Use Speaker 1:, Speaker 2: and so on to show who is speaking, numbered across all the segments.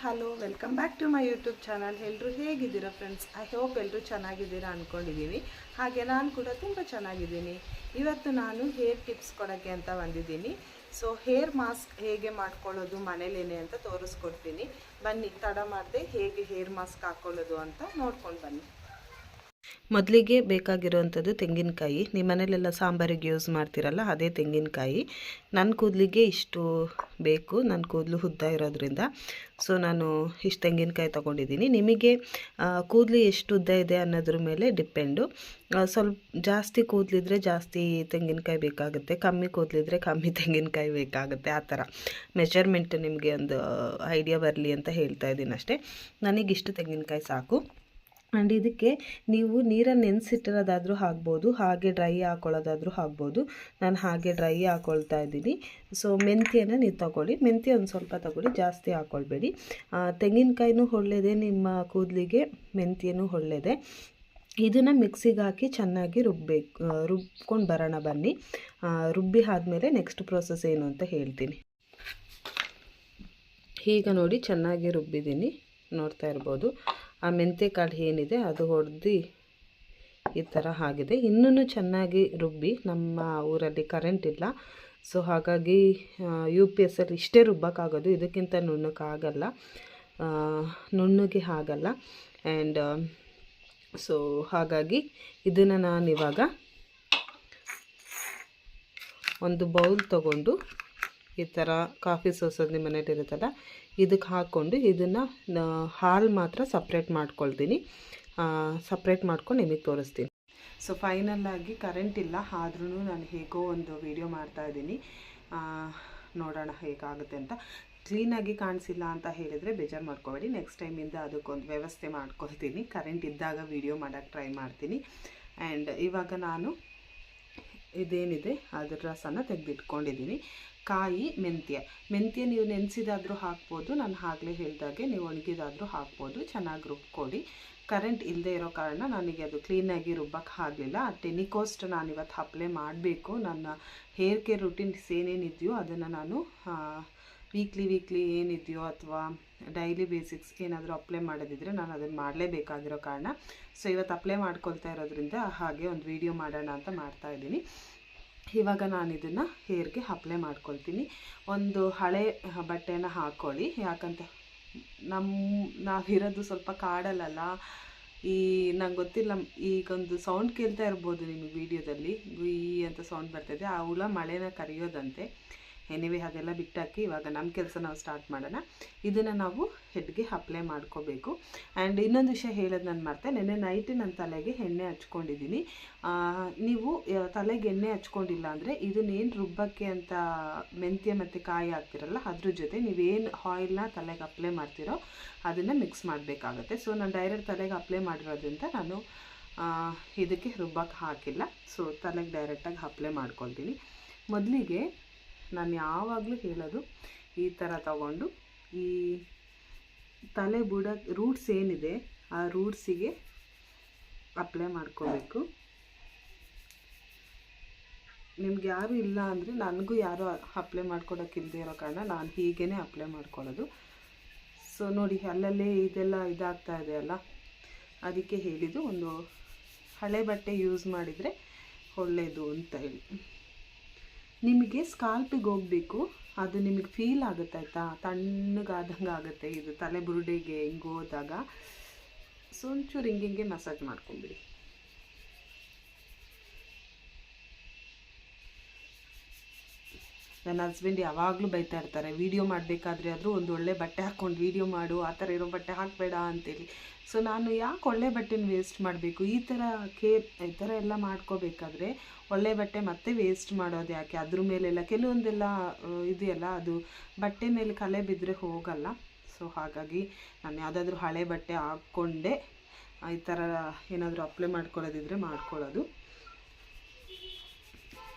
Speaker 1: Hello, welcome back to my YouTube channel. ಎಲ್ಲರೂ ಹೇಗಿದ್ದೀರಾ friends? I hope ಎಲ್ಲರೂ ಚೆನ್ನಾಗಿದ್ದೀರಾ ಅಂದ್ಕೊಂಡಿದ್ದೀನಿ. ಹಾಗೆ ನಾನು ಕೂಡ ತುಂಬ ಚೆನ್ನಾಗಿದ್ದೀನಿ. ಇವತ್ತು ನಾನು ಹೇರ್ ಟಿಪ್ಸ್ ಕೊಡೋಕ್ಕೆ ಅಂತ ಬಂದಿದ್ದೀನಿ. ಸೊ ಹೇರ್ ಮಾಸ್ಕ್ ಹೇಗೆ ಮಾಡ್ಕೊಳ್ಳೋದು ಮನೇಲೇನೆ ಅಂತ ತೋರಿಸ್ಕೊಡ್ತೀನಿ. ಬನ್ನಿ, ತಡ ಮಾಡದೆ ಹೇಗೆ ಹೇರ್ ಮಾಸ್ಕ್ ಹಾಕ್ಕೊಳ್ಳೋದು ಅಂತ ನೋಡ್ಕೊಂಡು ಬನ್ನಿ. ಮೊದಲಿಗೆ ಬೇಕಾಗಿರೋವಂಥದ್ದು ತೆಂಗಿನಕಾಯಿ. ನಿಮ್ಮ ಮನೇಲೆಲ್ಲ ಸಾಂಬಾರಿಗೆ ಯೂಸ್ ಮಾಡ್ತೀರಲ್ಲ, ಅದೇ ತೆಂಗಿನಕಾಯಿ. ನನ್ನ ಕೂದಲಿಗೆ ಇಷ್ಟು ಬೇಕು, ನನ್ನ ಕೂದಲು ಉದ್ದ ಇರೋದ್ರಿಂದ. ಸೊ ನಾನು ಇಷ್ಟು ತೆಂಗಿನಕಾಯಿ ತೊಗೊಂಡಿದ್ದೀನಿ. ನಿಮಗೆ ಕೂದಲು ಎಷ್ಟು ಉದ್ದ ಇದೆ ಅನ್ನೋದ್ರ ಮೇಲೆ ಡಿಪೆಂಡು. ಸ್ವಲ್ಪ ಜಾಸ್ತಿ ಕೂದಲಿದ್ರೆ ಜಾಸ್ತಿ ತೆಂಗಿನಕಾಯಿ ಬೇಕಾಗುತ್ತೆ, ಕಮ್ಮಿ ಕೂದಲಿದ್ರೆ ಕಮ್ಮಿ ತೆಂಗಿನಕಾಯಿ ಬೇಕಾಗುತ್ತೆ. ಆ ಥರ ಮೆಜರ್ಮೆಂಟ್ ನಿಮಗೆ ಒಂದು ಐಡಿಯಾ ಬರಲಿ ಅಂತ ಹೇಳ್ತಾ ಇದ್ದೀನಿ ಅಷ್ಟೇ. ನನಗಿಷ್ಟು ತೆಂಗಿನಕಾಯಿ ಸಾಕು. ಆ್ಯಂಡ್ ಇದಕ್ಕೆ ನೀವು ನೀರನ್ನು ನೆನೆಸಿಟ್ಟಿರೋದಾದರೂ ಹಾಕ್ಬೋದು, ಹಾಗೆ ಡ್ರೈ ಹಾಕ್ಕೊಳ್ಳೋದಾದರೂ ಹಾಕ್ಬೋದು. ನಾನು ಹಾಗೆ ಡ್ರೈ ಹಾಕ್ಕೊಳ್ತಾ ಇದ್ದೀನಿ. ಸೊ ಮೆಂತ್ಯನ ನೀವು ತಗೊಳ್ಳಿ, ಮೆಂತ್ಯ ಒಂದು ಸ್ವಲ್ಪ ತಗೊಳ್ಳಿ, ಜಾಸ್ತಿ ಹಾಕ್ಕೊಳ್ಬೇಡಿ. ತೆಂಗಿನಕಾಯಿನೂ ಒಳ್ಳೆಯದೇ ನಿಮ್ಮ ಕೂದಲಿಗೆ, ಮೆಂತ್ಯನೂ ಒಳ್ಳೆಯದೇ. ಇದನ್ನು ಮಿಕ್ಸಿಗೆ ಹಾಕಿ ಚೆನ್ನಾಗಿ ರುಬ್ಕೊಂಡು ಬರೋಣ ಬನ್ನಿ. ರುಬ್ಬಿ ಆದಮೇಲೆ ನೆಕ್ಸ್ಟ್ ಪ್ರೋಸೆಸ್ ಏನು ಅಂತ ಹೇಳ್ತೀನಿ. ಈಗ ನೋಡಿ, ಚೆನ್ನಾಗಿ ರುಬ್ಬಿದ್ದೀನಿ, ನೋಡ್ತಾ ಇರ್ಬೋದು. ಆ ಮೆಂತ್ಯ ಕಾಳು ಏನಿದೆ ಅದು ಹೊಡೆದು ಈ ಥರ ಆಗಿದೆ. ಇನ್ನೂ ಚೆನ್ನಾಗಿ ರುಬ್ಬಿ, ನಮ್ಮ ಊರಲ್ಲಿ ಕರೆಂಟ್ ಇಲ್ಲ, ಸೊ ಹಾಗಾಗಿ UPS ಇಷ್ಟೇ ರುಬ್ಬಕ್ಕಾಗೋದು, ಇದಕ್ಕಿಂತ ನುಣ್ಣಕ್ಕಾಗಲ್ಲ, ನುಣ್ಣಗೆ ಆಗಲ್ಲ. ಆ್ಯಂಡ್ ಸೊ ಹಾಗಾಗಿ ಇದನ್ನು ನಾನಿವಾಗ ಒಂದು ಬೌಲ್ ತೊಗೊಂಡು, ಈ ಥರ ಕಾಫಿ ಸೋಸೋದು ನಿಮ್ಮ ಮನೇಲಿ ಇರುತ್ತಲ್ಲ, ಇದಕ್ಕೆ ಹಾಕ್ಕೊಂಡು ಇದನ್ನು ಹಾಲು ಮಾತ್ರ ಸಪ್ರೇಟ್ ಮಾಡ್ಕೊಳ್ತೀನಿ. ಸಪ್ರೇಟ್ ಮಾಡ್ಕೊಂಡು ನಿಮಗೆ ತೋರಿಸ್ತೀನಿ. ಸೊ ಫೈನಲ್ಲಾಗಿ ಕರೆಂಟ್ ಇಲ್ಲ, ಆದ್ರೂ ನಾನು ಹೇಗೋ ಒಂದು ವಿಡಿಯೋ ಮಾಡ್ತಾಯಿದ್ದೀನಿ. ನೋಡೋಣ ಹೇಗಾಗುತ್ತೆ ಅಂತ. ಕ್ಲೀನಾಗಿ ಕಾಣಿಸಿಲ್ಲ ಅಂತ ಹೇಳಿದರೆ ಬೇಜಾರು ಮಾಡ್ಕೋಬೇಡಿ, ನೆಕ್ಸ್ಟ್ ಟೈಮಿಂದ ಅದಕ್ಕೊಂದು ವ್ಯವಸ್ಥೆ ಮಾಡ್ಕೊಳ್ತೀನಿ. ಕರೆಂಟ್ ಇದ್ದಾಗ ವಿಡಿಯೋ ಮಾಡೋಕ್ಕೆ ಟ್ರೈ ಮಾಡ್ತೀನಿ. ಆ್ಯಂಡ್ ಇವಾಗ ನಾನು ಇದೇನಿದೆ ಅದರ ರಸನ ತೆಗೆದಿಟ್ಕೊಂಡಿದ್ದೀನಿ. ಕಾಯಿ, ಮೆಂತ್ಯ ನೀವು ನೆನೆಸಿದಾದರೂ ಹಾಕ್ಬೋದು, ನಾನು ಆಗಲೇ ಹೇಳಿದಾಗೆ ನೀವು ಒಣಗಿದಾದರೂ ಹಾಕ್ಬೋದು. ಚೆನ್ನಾಗಿ ರುಬ್ಕೊಡಿ. ಕರೆಂಟ್ ಇಲ್ಲದೆ ಇರೋ ಕಾರಣ ನನಗೆ ಅದು ಕ್ಲೀನಾಗಿ ರುಬ್ಬಕ್ಕೆ ಆಗಲಿಲ್ಲ. ಟೆನಿಕೋಸ್ಟ್ ನಾನಿವತ್ತು ಅಪ್ಲೈ ಮಾಡಬೇಕು. ನನ್ನ ಹೇರ್ ಕೇರ್ ರುಟೀನ್ಸ್ ಏನೇನಿದೆಯೋ ಅದನ್ನು ನಾನು ವೀಕ್ಲಿ ಏನಿದೆಯೋ ಅಥವಾ ಡೈಲಿ ಬೇಸಿಕ್ಸ್ ಏನಾದರೂ ಅಪ್ಲೈ ಮಾಡೋದಿದ್ರೆ ನಾನು ಅದನ್ನು ಮಾಡಲೇಬೇಕಾಗಿರೋ ಕಾರಣ ಸೊ ಇವತ್ತು ಅಪ್ಲೈ ಮಾಡ್ಕೊಳ್ತಾ ಇರೋದ್ರಿಂದ ಹಾಗೆ ಒಂದು ವಿಡಿಯೋ ಮಾಡೋಣ ಅಂತ ಮಾಡ್ತಾಯಿದ್ದೀನಿ. ಇವಾಗ ನಾನು ಇದನ್ನು ಹೇರ್ಗೆ ಅಪ್ಲೈ ಮಾಡ್ಕೊಳ್ತೀನಿ. ಒಂದು ಹಳೆ ಬಟ್ಟೆನ ಹಾಕ್ಕೊಳ್ಳಿ, ಯಾಕಂತ ನಾವಿರೋದು ಸ್ವಲ್ಪ ಕಾಡಲ್ಲ. ನಂಗೆ ಗೊತ್ತಿಲ್ಲ, ಈಗೊಂದು ಸೌಂಡ್ ಕೇಳ್ತಾ ಇರ್ಬೋದು ನಿಮಗೆ ವೀಡಿಯೋದಲ್ಲಿ, ಗುಯ್ ಅಂತ ಸೌಂಡ್ ಬರ್ತಾಯಿದೆ. ಆ ಹುಳ ಮಳೆನ ಕರೆಯೋದಂತೆ. ಎನಿವೆ ಅದೆಲ್ಲ ಬಿಟ್ಟಾಕಿ ಇವಾಗ ನಮ್ಮ ಕೆಲಸ ನಾವು ಸ್ಟಾರ್ಟ್ ಮಾಡೋಣ. ಇದನ್ನು ನಾವು ಹೆಡ್ಗೆ ಅಪ್ಲೈ ಮಾಡ್ಕೋಬೇಕು. ಆ್ಯಂಡ್ ಇನ್ನೊಂದು ವಿಷಯ ಹೇಳೋದು ನಾನು ಮರ್ತೆ, ನೆನ್ನೆ ನೈಟ್ ನನ್ನ ತಲೆಗೆ ಎಣ್ಣೆ ಹಚ್ಕೊಂಡಿದ್ದೀನಿ. ನೀವು ತಲೆಗೆ ಎಣ್ಣೆ ಹಚ್ಕೊಂಡಿಲ್ಲ ಅಂದರೆ ಇದನ್ನೇನು ರುಬ್ಬಕ್ಕೆ ಅಂತ ಮೆಂತ್ಯ ಮತ್ತು ಕಾಯಿ ಹಾಕ್ತಿರಲ್ಲ, ಅದ್ರ ಜೊತೆ ನೀವೇನು ಆಯಿಲ್ನ ತಲೆಗೆ ಅಪ್ಲೈ ಮಾಡ್ತೀರೋ ಅದನ್ನು ಮಿಕ್ಸ್ ಮಾಡಬೇಕಾಗತ್ತೆ. ಸೊ ನಾನು ಡೈರೆಕ್ಟ್ ತಲೆಗೆ ಅಪ್ಲೈ ಮಾಡಿರೋದ್ರಿಂದ ನಾನು ಇದಕ್ಕೆ ರುಬ್ಬಕ್ಕೆ ಹಾಕಿಲ್ಲ. ಸೊ ತಲೆಗೆ ಡೈರೆಕ್ಟಾಗಿ ಅಪ್ಲೈ ಮಾಡ್ಕೊಳ್ತೀನಿ. ಮೊದಲಿಗೆ ನಾನು ಯಾವಾಗಲೂ ಹೇಳೋದು, ಈ ಥರ ತಗೊಂಡು ಈ ತಲೆ ಬುಡ ರೂಟ್ಸ್ ಏನಿದೆ ಆ ರೂಟ್ಸಿಗೆ ಅಪ್ಲೈ ಮಾಡ್ಕೋಬೇಕು. ನಿಮ್ಗೆ ಯಾರೂ ಇಲ್ಲ ಅಂದರೆ, ನನಗೂ ಯಾರೂ ಅಪ್ಲೈ ಮಾಡ್ಕೊಡೋಕ್ಕಿಲ್ಲದೆ ಇರೋ ಕಾರಣ ನಾನು ಹೀಗೇ ಅಪ್ಲೈ ಮಾಡ್ಕೊಳ್ಳೋದು. ಸೊ ನೋಡಿ, ಅಲ್ಲಲ್ಲೇ ಇದೆಲ್ಲ ಇದಾಗ್ತಾ ಇದೆಯಲ್ಲ, ಅದಕ್ಕೆ ಹೇಳಿದ್ದು ಒಂದು ಹಳೆ ಬಟ್ಟೆ ಯೂಸ್ ಮಾಡಿದರೆ ಒಳ್ಳೆಯದು ಅಂತ ಹೇಳಿ. ನಿಮಗೆ ಸ್ಕಾಲ್ಪಿಗೆ ಹೋಗಬೇಕು, ಅದು ನಿಮಗೆ ಫೀಲ್ ಆಗುತ್ತೆ ಆಯಿತಾ, ತಣ್ಣಗಾದಂಗೆ ಆಗುತ್ತೆ ಇದು ತಲೆ ಬುರುಡೆಗೆ ಹಿಂಗೆ ಹೋದಾಗ. ಸೊ ಒಂಚೂರು ಹಿಂಗೆ ಮಸಾಜ್ ಮಾಡ್ಕೊಂಬಿಡಿ. ನನ್ನ ಹಸ್ಬೆಂಡ್ ಯಾವಾಗಲೂ ಬೈತಾ ಇರ್ತಾರೆ, ವೀಡಿಯೋ ಮಾಡಬೇಕಾದ್ರೆ ಆದರೂ ಒಂದು ಒಳ್ಳೆ ಬಟ್ಟೆ ಹಾಕ್ಕೊಂಡು ವೀಡಿಯೋ ಮಾಡು, ಆ ಥರ ಇರೋ ಬಟ್ಟೆ ಹಾಕಬೇಡ ಅಂತೇಳಿ. ಸೊ ನಾನು ಯಾಕೆ ಒಳ್ಳೆ ಬಟ್ಟೆನ ವೇಸ್ಟ್ ಮಾಡಬೇಕು? ಈ ಥರ ಎಲ್ಲ ಮಾಡ್ಕೋಬೇಕಾದ್ರೆ ಒಳ್ಳೆ ಬಟ್ಟೆ ಮತ್ತೆ ವೇಸ್ಟ್ ಮಾಡೋದು ಯಾಕೆ? ಅದ್ರ ಮೇಲೆಲ್ಲ ಕೆಲವೊಂದೆಲ್ಲ ಇದೆಯಲ್ಲ, ಅದು ಬಟ್ಟೆ ಮೇಲೆ ಕಲೆ ಬಿದ್ದರೆ ಹೋಗಲ್ಲ. ಸೊ ಹಾಗಾಗಿ ನಾನು ಯಾವುದಾದ್ರೂ ಹಳೆ ಬಟ್ಟೆ ಹಾಕ್ಕೊಂಡೆ ಈ ಥರ ಏನಾದರೂ ಅಪ್ಲೈ ಮಾಡ್ಕೊಳ್ಳೋದಿದ್ರೆ ಮಾಡ್ಕೊಳ್ಳೋದು.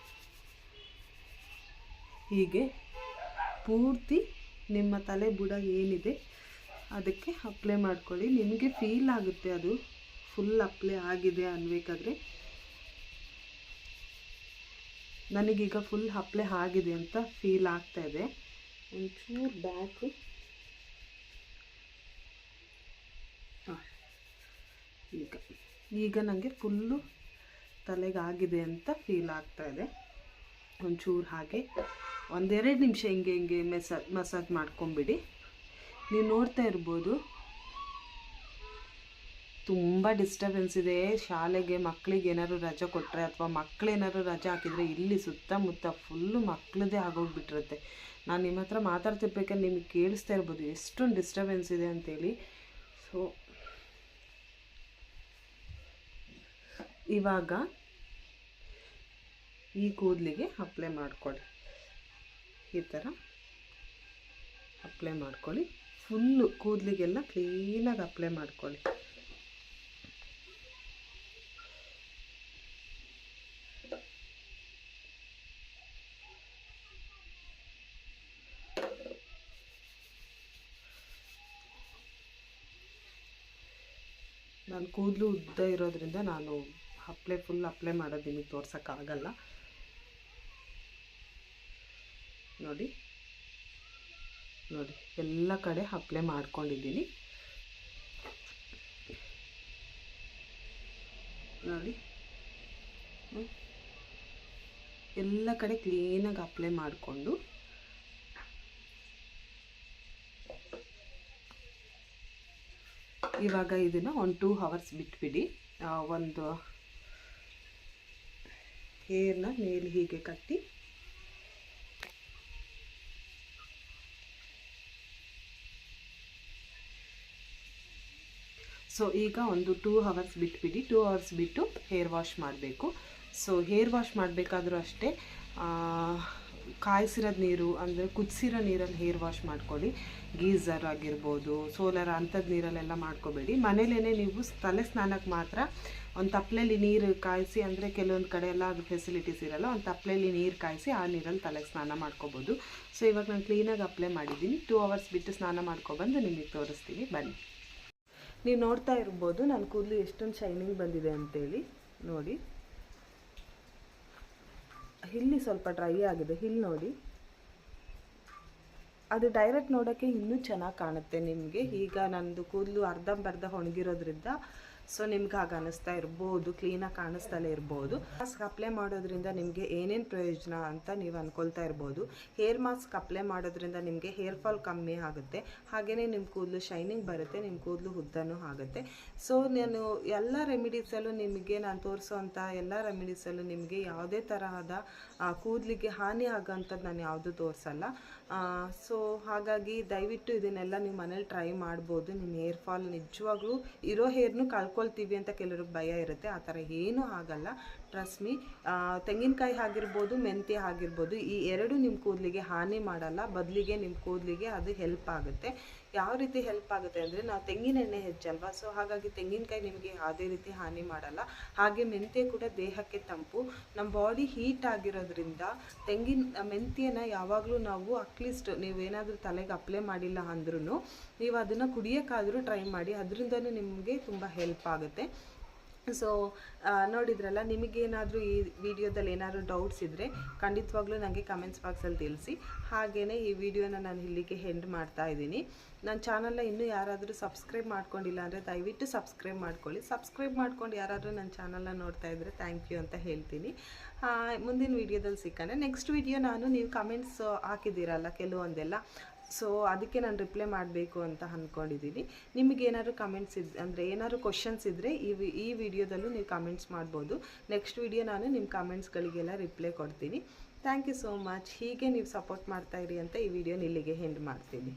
Speaker 1: ಹೀಗೆ ಪೂರ್ತಿ ನಿಮ್ಮ ತಲೆ ಬುಡ ಏನಿದೆ ಅದಕ್ಕೆ ಅಪ್ಲೈ ಮಾಡ್ಕೊಳ್ಳಿ. ನಿಮಗೆ ಫೀಲ್ ಆಗುತ್ತೆ ಅದು ಫುಲ್ ಅಪ್ಲೈ ಆಗಿದೆ ಅನ್ಬೇಕಾದ್ರೆ. ನನಗೀಗ ಫುಲ್ ಅಪ್ಲೈ ಆಗಿದೆ ಅಂತ ಫೀಲ್ ಆಗ್ತಾಯಿದೆ. ಒಂಚೂರು ಬ್ಯಾಕು ಈಗ ನನಗೆ ಫುಲ್ಲು ತಲೆಗಾಗಿದೆ ಅಂತ ಫೀಲ್ ಆಗ್ತಾಯಿದೆ. ಒಂಚೂರು ಹಾಗೆ 1-2 ನಿಮಿಷ ಹಿಂಗೆ ಮಸಾಜ್ ಮಾಡ್ಕೊಂಬಿಡಿ. ನೀವು ನೋಡ್ತಾ ಇರ್ಬೋದು ತುಂಬ ಡಿಸ್ಟರ್ಬೆನ್ಸ್ ಇದೆ. ಶಾಲೆಗೆ ಮಕ್ಕಳಿಗೆ ಏನಾದ್ರು ರಜೆ ಕೊಟ್ಟರೆ ಅಥವಾ ಮಕ್ಕಳೇನಾದ್ರು ರಜೆ ಹಾಕಿದರೆ ಇಲ್ಲಿ ಸುತ್ತಮುತ್ತ ಫುಲ್ಲು ಮಕ್ಕಳದೇ ಆಗೋಗ್ಬಿಟ್ಟಿರುತ್ತೆ. ನಾನು ನಿಮ್ಮ ಹತ್ರ ಮಾತಾಡ್ತಿರ್ಬೇಕಾದ್ರೆ ನಿಮಗೆ ಕೇಳಿಸ್ತಾ ಇರ್ಬೋದು ಎಷ್ಟೊಂದು ಡಿಸ್ಟರ್ಬೆನ್ಸ್ ಇದೆ ಅಂತೇಳಿ. ಸೊ ಇವಾಗ ಈ ಕೂದಲಿಗೆ ಅಪ್ಲೈ ಮಾಡ್ಕೊಳ್ಳಿ. ಈ ಥರ ಅಪ್ಲೈ ಮಾಡ್ಕೊಳ್ಳಿ. ಫುಲ್ಲು ಕೂದಲಿಗೆಲ್ಲ ಕ್ಲೀನಾಗಿ ಅಪ್ಲೈ ಮಾಡ್ಕೊಳ್ಳಿ. ನಾನು ಕೂದಲು ಉದ್ದ ಇರೋದ್ರಿಂದ ನಾನು ಫುಲ್ ಅಪ್ಲೈ ಮಾಡೋದು ನಿಮಗೆ ತೋರ್ಸೋಕ್ಕಾಗಲ್ಲ. ನೋಡಿ ಎಲ್ಲ ಕಡೆ ಅಪ್ಲೈ ಮಾಡ್ಕೊಂಡಿದ್ದೀನಿ. ನೋಡಿ ಎಲ್ಲ ಕಡೆ ಕ್ಲೀನಾಗಿ ಅಪ್ಲೈ ಮಾಡಿಕೊಂಡು ಇವಾಗ ಇದನ್ನು ಒಂದು 2 ಅವರ್ಸ್ ಬಿಟ್ಬಿಡಿ. ಒಂದು ಹೇರ್ನ ಮೇಲೆ ಹೀಗೆ ಕಟ್ಟಿ ಸೊ ಈಗ ಒಂದು 2 ಅವರ್ಸ್ ಬಿಟ್ಬಿಡಿ. 2 ಅವರ್ಸ್ ಬಿಟ್ಟು ಹೇರ್ ವಾಶ್ ಮಾಡಬೇಕು. ಸೊ ಹೇರ್ ವಾಶ್ ಮಾಡಬೇಕಾದ್ರೂ ಅಷ್ಟೇ ಕಾಯಿಸಿರೋದು ನೀರು ಅಂದರೆ ಕುದಿಸಿರೋ ನೀರಲ್ಲಿ ಹೇರ್ ವಾಶ್ ಮಾಡ್ಕೊಳ್ಳಿ. ಗೀಝರ್ ಆಗಿರ್ಬೋದು, ಸೋಲಾರ್ ಅಂಥದ್ದು ನೀರಲ್ಲೆಲ್ಲ ಮಾಡ್ಕೋಬೇಡಿ. ಮನೇಲೇ ನೀವು ತಲೆ ಸ್ನಾನಕ್ಕೆ ಮಾತ್ರ ಒಂದು ತಪ್ಪಲೆಯಲ್ಲಿ ನೀರು ಕಾಯಿಸಿ, ಅಂದರೆ ಕೆಲವೊಂದು ಕಡೆ ಎಲ್ಲ ಅದು ಫೆಸಿಲಿಟೀಸ್ ಇರೋಲ್ಲ, ಒಂದು ತಪ್ಪಲೆಯಲ್ಲಿ ನೀರು ಕಾಯಿಸಿ ಆ ನೀರಲ್ಲಿ ತಲೆಗೆ ಸ್ನಾನ ಮಾಡ್ಕೋಬೋದು. ಸೊ ಇವಾಗ ನಾನು ಕ್ಲೀನಾಗಿ ಅಪ್ಲೈ ಮಾಡಿದ್ದೀನಿ. 2 ಅವರ್ಸ್ ಬಿಟ್ಟು ಸ್ನಾನ ಮಾಡ್ಕೊಬಂದು ನಿಮಗೆ ತೋರಿಸ್ತೀನಿ, ಬನ್ನಿ. ನೀವು ನೋಡ್ತಾ ಇರ್ಬೋದು ನನ್ನ ಕೂದಲು ಎಷ್ಟೊಂದು ಶೈನಿಂಗ್ ಬಂದಿದೆ ಅಂತೇಳಿ. ನೋಡಿ ಇಲ್ಲಿ ಸ್ವಲ್ಪ ಡ್ರೈ ಆಗಿದೆ, ಇಲ್ಲಿ ನೋಡಿ. ಅದು ಡೈರೆಕ್ಟ್ ನೋಡೋಕ್ಕೆ ಇನ್ನೂ ಚೆನ್ನಾಗಿ ಕಾಣುತ್ತೆ ನಿಮಗೆ. ಈಗ ನನ್ನದು ಕೂದಲು ಅರ್ಧಂಬರ್ಧ ಒಣಗಿರೋದ್ರಿಂದ ಸೊ ನಿಮ್ಗೆ ಹಾಗೆ ಅನ್ನಿಸ್ತಾ ಇರ್ಬೋದು, ಕ್ಲೀನಾಗಿ ಕಾಣಿಸ್ತಲೇ ಇರ್ಬೋದು. ಮಾಸ್ಕ್ ಅಪ್ಲೈ ಮಾಡೋದ್ರಿಂದ ನಿಮಗೆ ಏನೇನು ಪ್ರಯೋಜನ ಅಂತ ನೀವು ಅಂದ್ಕೊಳ್ತಾ ಇರ್ಬೋದು. ಹೇರ್ ಮಾಸ್ಕ್ ಅಪ್ಲೈ ಮಾಡೋದ್ರಿಂದ ನಿಮಗೆ ಹೇರ್ ಫಾಲ್ ಕಮ್ಮಿ ಆಗುತ್ತೆ, ಹಾಗೆಯೇ ನಿಮ್ಮ ಕೂದಲು ಶೈನಿಂಗ್ ಬರುತ್ತೆ, ನಿಮ್ಮ ಕೂದಲು ಉದ್ದನೂ ಆಗುತ್ತೆ. ಸೊ ನಾನು ಎಲ್ಲ ರೆಮಿಡೀಸಲ್ಲೂ ನಿಮಗೆ ನಾನು ತೋರಿಸೋವಂಥ ಎಲ್ಲ ರೆಮಿಡೀಸಲ್ಲೂ ನಿಮಗೆ ಯಾವುದೇ ತರಹದ ಕೂದಲಿಗೆ ಹಾನಿ ಆಗೋಂಥದ್ದು ನಾನು ಯಾವುದೂ ತೋರಿಸಲ್ಲ. ಸೊ ಹಾಗಾಗಿ ದಯವಿಟ್ಟು ಇದನ್ನೆಲ್ಲ ನೀವು ಮನೇಲಿ ಟ್ರೈ ಮಾಡ್ಬೋದು. ನಿಮ್ಮ ಹೇರ್ ಫಾಲ್ ನಿಜವಾಗ್ಲೂ ಇರೋ ಹೇರ್ನು ಕಳ್ಕೊಳ್ತೀವಿ ಅಂತ ಕೆಲವ್ರಿಗೆ ಭಯ ಇರುತ್ತೆ, ಆ ಥರ ಏನೂ ಆಗಲ್ಲ. Trust me. ತೆಂಗಿನಕಾಯಿ ಆಗಿರ್ಬೋದು, ಮೆಂತ್ಯ ಆಗಿರ್ಬೋದು, ಈ ಎರಡು ನಿಮ್ಮ ಕೂದಲಿಗೆ ಹಾನಿ ಮಾಡಲ್ಲ, ಬದಲಿಗೆ ನಿಮ್ಮ ಕೂದಲಿಗೆ ಅದು ಹೆಲ್ಪ್ ಆಗುತ್ತೆ. ಯಾವ ರೀತಿ ಹೆಲ್ಪ್ ಆಗುತ್ತೆ ಅಂದರೆ, ನಾವು ತೆಂಗಿನ ಎಣ್ಣೆ ಹೆಚ್ಚಲ್ವಾ, ಸೊ ಹಾಗಾಗಿ ತೆಂಗಿನಕಾಯಿ ನಿಮಗೆ ಯಾವುದೇ ರೀತಿ ಹಾನಿ ಮಾಡಲ್ಲ. ಹಾಗೆ ಮೆಂತ್ಯ ಕೂಡ ದೇಹಕ್ಕೆ ತಂಪು. ನಮ್ಮ ಬಾಡಿ ಹೀಟ್ ಆಗಿರೋದ್ರಿಂದ ಮೆಂತ್ಯನ ಯಾವಾಗಲೂ ನಾವು ಅಟ್ಲೀಸ್ಟ್ ನೀವೇನಾದರೂ ತಲೆಗೆ ಅಪ್ಲೈ ಮಾಡಿಲ್ಲ ಅಂದ್ರೂ ನೀವು ಅದನ್ನು ಕುಡಿಯೋಕ್ಕಾದರೂ ಟ್ರೈ ಮಾಡಿ, ಅದರಿಂದನೂ ನಿಮಗೆ ತುಂಬ ಹೆಲ್ಪ್ ಆಗುತ್ತೆ. ಸೊ ನೋಡಿದ್ರಲ್ಲ, ನಿಮಗೇನಾದರೂ ಈ ವಿಡಿಯೋದಲ್ಲಿ ಏನಾದರೂ ಡೌಟ್ಸ್ ಇದ್ದರೆ ಖಂಡಿತವಾಗ್ಲೂ ನನಗೆ ಕಮೆಂಟ್ಸ್ ಬಾಕ್ಸಲ್ಲಿ ತಿಳಿಸಿ. ಹಾಗೆಯೇ ಈ ವಿಡಿಯೋನ ನಾನು ಇಲ್ಲಿಗೆ ಎಂಡ್ ಮಾಡ್ತಾ ಇದ್ದೀನಿ. ನನ್ನ ಚಾನಲ್ನ ಇನ್ನೂ ಯಾರಾದರೂ ಸಬ್ಸ್ಕ್ರೈಬ್ ಮಾಡ್ಕೊಂಡಿಲ್ಲ ಅಂದರೆ ದಯವಿಟ್ಟು ಸಬ್ಸ್ಕ್ರೈಬ್ ಮಾಡ್ಕೊಳ್ಳಿ. ಸಬ್ಸ್ಕ್ರೈಬ್ ಮಾಡ್ಕೊಂಡು ಯಾರಾದರೂ ನನ್ನ ಚಾನಲ್ನ ನೋಡ್ತಾ ಇದ್ದರೆ ಥ್ಯಾಂಕ್ ಯು ಅಂತ ಹೇಳ್ತೀನಿ. ಮುಂದಿನ ವಿಡಿಯೋದಲ್ಲಿ ಸಿಕ್ಕಂಡೆ ನೆಕ್ಸ್ಟ್ ವಿಡಿಯೋ ನೀವು ಕಮೆಂಟ್ಸ್ ಹಾಕಿದ್ದೀರಲ್ಲ ಕೆಲವೊಂದೆಲ್ಲ, ಸೊ ಅದಕ್ಕೆ ನಾನು ರಿಪ್ಲೈ ಮಾಡಬೇಕು ಅಂತ ಅಂದ್ಕೊಂಡಿದ್ದೀನಿ. ನಿಮಗೇನಾದ್ರು ಕಮೆಂಟ್ಸ್ ಅಂದರೆ ಏನಾದ್ರು ಕ್ವಶನ್ಸ್ ಇದ್ದರೆ ಈ ವಿಡಿಯೋದಲ್ಲೂ ನೀವು ಕಮೆಂಟ್ಸ್ ಮಾಡ್ಬೋದು. ನೆಕ್ಸ್ಟ್ ವಿಡಿಯೋ ನಾನು ನಿಮ್ಮ ಕಮೆಂಟ್ಸ್ಗಳಿಗೆಲ್ಲ ರಿಪ್ಲೈ ಕೊಡ್ತೀನಿ. Thank you so much. ಹೀಗೆ ನೀವು ಸಪೋರ್ಟ್ ಮಾಡ್ತಾಯಿರಿ ಅಂತ ಈ ವಿಡಿಯೋನ ಇಲ್ಲಿಗೆ ಎಂಡ್ ಮಾಡ್ತೀನಿ.